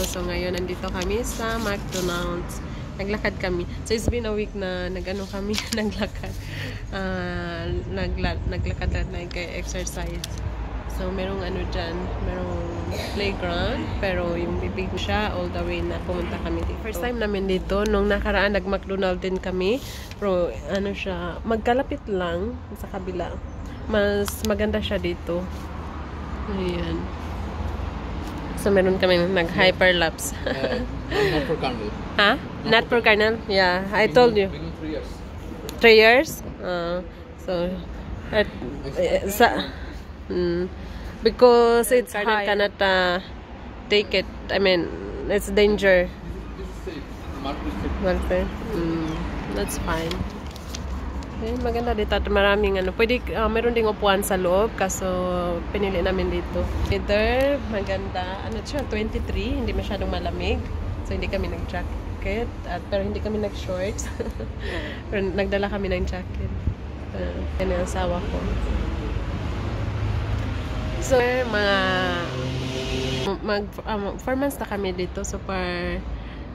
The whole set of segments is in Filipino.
So ngayon nandito kami sa McDonald's. Naglakad kami. So it's been a week na nag-ano kami, naglakad. Naglakad at nag-exercise. So merong ano dyan, merong playground, pero yung bibig siya all the way na pumunta kami dito. First time namin dito, nung nakaraan nag-McDonald's din kami, pero ano siya, magkalapit lang sa kabila. Mas maganda siya dito. Ayan. So meron kami nag-hyperlapse. Not for Carnel. Huh? Not for Carnel? Yeah, I told you. 3 years. 3 years? Because it's high, cannot take it. I mean, it's danger. This is safe. Market is safe. Welfare. That's fine. Okay, maganda dito at maraming ano. Pwede, meron ding upuan sa loob kaso pinili namin dito. Either maganda, ano siya, 23, hindi masyadong malamig. So hindi kami nag-jacket pero hindi kami nag-shorts. Pero nagdala kami ng jacket. Yan yung asawa ko. So mga 4 months na kami dito. So par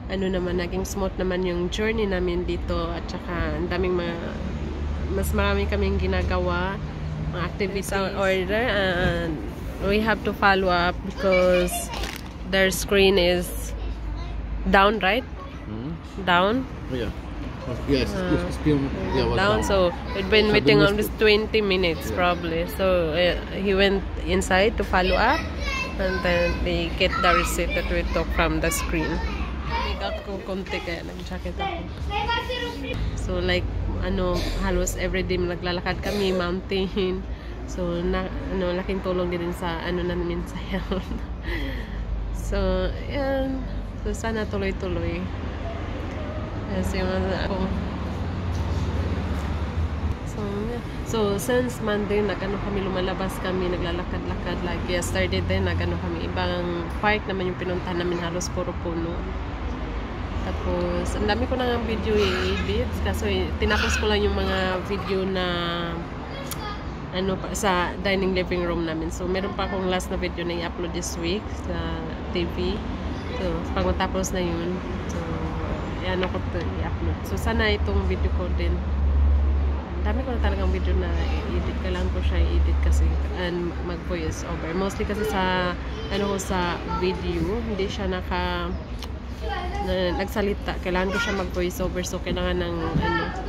ano naman, naging smooth naman yung journey namin dito at saka ang daming mas marami kaming ginagawa, mga activities on order, and we have to follow up because their screen is down, right? Down? Oh, yeah. Yes, down. So we've been waiting almost 20 minutes probably. So he went inside to follow up, and then they get the receipt that we took from the screen. Got ko konti kaya nag-jacket ako. So like ano, halos everyday naglalakad kami, mountain. So laking tulong din sa ano namin sa health. So yan. So sana tuloy-tuloy. Yes, yung ako. So since Monday nag-ano kami, lumalabas kami, naglalakad-lakad like yesterday din nag-ano kami, ibang park naman yung pinuntahan namin, halos puro puno. Tapos, ang dami ko na ng video i-edit kasi tinapos ko lang yung mga video na ano sa dining living room namin. So, meron pa akong last na video na i-upload this week sa TV. So, pag matapos na yun, so, ano ko to i-upload. So, sana itong video ko din. Dami ko na talagang video na i-edit. Kailangan ko siya i-edit kasi and mag-voice over. Mostly kasi sa ano ko sa video, hindi siya nagsalita, kailangan ko siya mag-voice over, so kailangan ng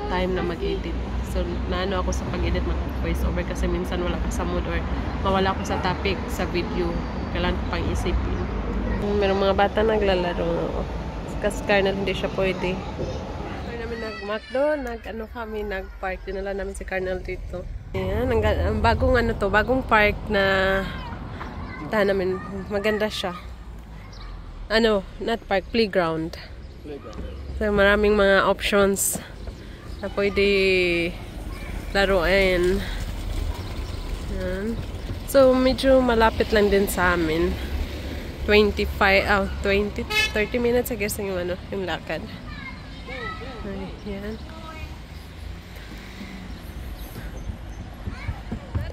time na mag-edit. So naano ako sa pag-edit, mag-voice over kasi minsan wala ka sa mood or mawala ako sa topic sa video, kailangan ko pang isipin. Merong mga bata naglalaro kasi Carnel hindi siya pwede. Kaya namin nag-McDo, kami nag-park, dinala namin si Carnel dito. Ayan, ang bagong bagong park na namin, maganda siya. Not park, playground. So, maraming mga options na pwede laruin. Yan. So, medyo malapit lang din sa amin. 30 minutes, I guess, yung lakad. Ayan.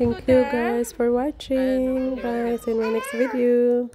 Thank you guys for watching. Bye. See you in my next video.